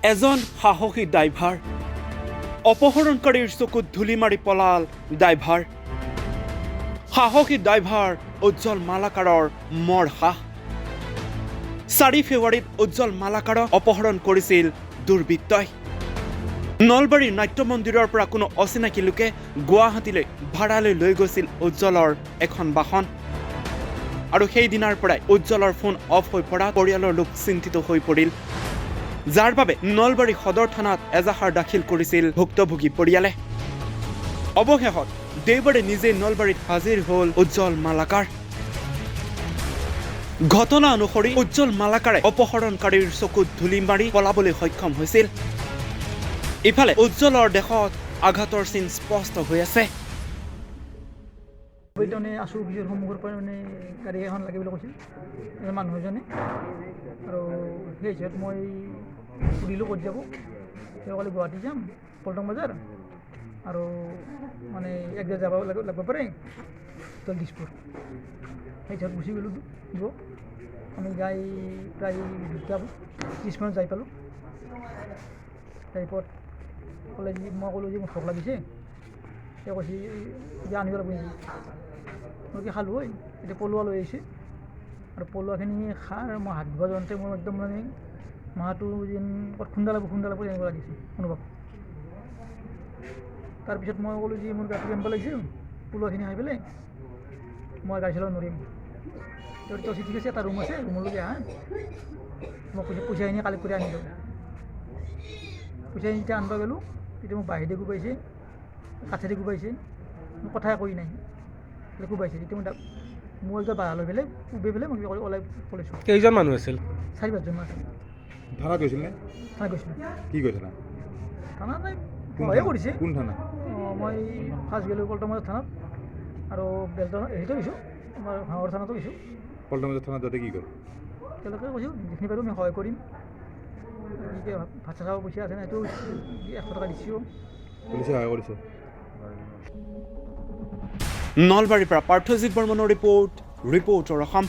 এজন সাহসী ড্ৰাইভাৰ অপহৰণকাৰীৰ চকুত ধূলি মাৰি পলাল ড্ৰাইভাৰ সাহসী ড্ৰাইভাৰ উজ্জ্বল মালাকাৰৰ মৰসাহ 4 ফেব্ৰুৱাৰীত উজ্জ্বল মালাকাৰক অপহৰণ কৰিছিল দুৰ্বৃত্তই নলবাৰীৰ নাট্য মন্দিৰৰ পৰা কোনো অচিনাকি লোকে গুৱাহাটীলৈ ভাড়ালৈ লৈ গৈছিল উজ্জ্বলৰ এখন বাহন আৰু সেই দিনাৰ পৰাই উজ্জ্বলৰ ফোন অফ হৈ পৰা পৰিয়ালৰ লোক চিন্তিত হৈ পৰিল যাৰ বাবে নলবাৰী সদৰ থানাত এজাহাৰ দাখিল কৰিছিল ভুক্তভোগী পৰিয়ালে অৱশেষত দেওবাৰে নিজে নলবাৰীত হাজিৰ হ'ল উজ্জ্বল মালাকাৰ ঘটনা অনুসৰি উজ্জ্বল মালাকাৰে অপহৰণকাৰীৰ চকুত ধূলি মাৰি পলাবলৈ সক্ষম হৈছিল ইফালে উজ্জ্বলৰ দেশত আঘাতৰ চিন স্পষ্ট হৈ আছে আশু অফিচৰ সন্মুখৰ পৰা গাড়ী এখন লাগে বুলি কৈছিল মানুহ এজনে আৰু সেই হিচাপত মই সুধিলোঁ ক'ত যাব তেওঁ ক'লে গুৱাহাটী যাম পল্টন বজাৰ আৰু মানে এক জেগা যাব লাগিব পাৰে দিছপুৰ সেই হিচাপত গুচি গ'লোঁ দিব আমি যাই প্ৰায় 2:30 মানত যাই পালোঁ তাৰপিছত ক'লে যে মই ক'লোঁ যে মোৰ ভোক লাগিছে তেওঁ কৈছে যে আনিব লাগিব নেকি মই কি খালোঁ হয় এতিয়া পলুৱা লৈ আহিছে আৰু পলুৱাখিনি খাৰ মই হাত ধোৱা যাওঁতে মোৰ একদম মানে মাহটো যেন ক'ত খুন্দা লাগব জানিব লাগিছে অনুভৱ তাৰপিছত মই ক'লোঁ যে মোৰ গাটো জানিব লাগিছিল পলুৱাখিনি খাই পেলাই মই গাড়ী চলাব নোৱাৰিম তেওঁ কৈছে ঠিক আছে এটা ৰুম আছে ৰুমলৈকে আহা মই কৈছোঁ পইচাখিনি কালেক্ট কৰি আনি দিওঁ পইচাখিনি যেতিয়া আনিব গ'লোঁ তেতিয়া মোক বাহিৰে কোবাইছে কাঠেৰে কোবাইছে মই কথাই কৈ নাই কোবাইছে তেতিয়া মই একদম বাধা লৈ পেলাই কোবাই পেলাই মই ওলাই পলাইছোঁ কেইজন মানুহ আছিল 4-5জন মান আছিল থানাত গৈছিল নে থানাত গৈছিলোঁ কি কৈছে না থানাত নাই ভয়ে কৰিছে কোন থানা মই ফাৰ্ষ্ট গ'লোঁ পল্টন বজাৰ থানাত আৰু বেলতলা হেৰিতো গৈছোঁ আমাৰ ভাঙৰ থানাতো গৈছোঁ পল্টন বজাৰ থানাত যাতে কি কৰে তেওঁলোকে কৈছোঁ যিখিনি পাৰোঁ আমি সহায় কৰিম ভাত চাত খাব পইচা আছে না সেইটো 100 টকা দিছোঁ পুলিচে সহায় কৰিছে নলবাৰীৰ পৰা পাৰ্থজিৎ বৰ্মনৰ ৰিপৰ্টাৰ অসম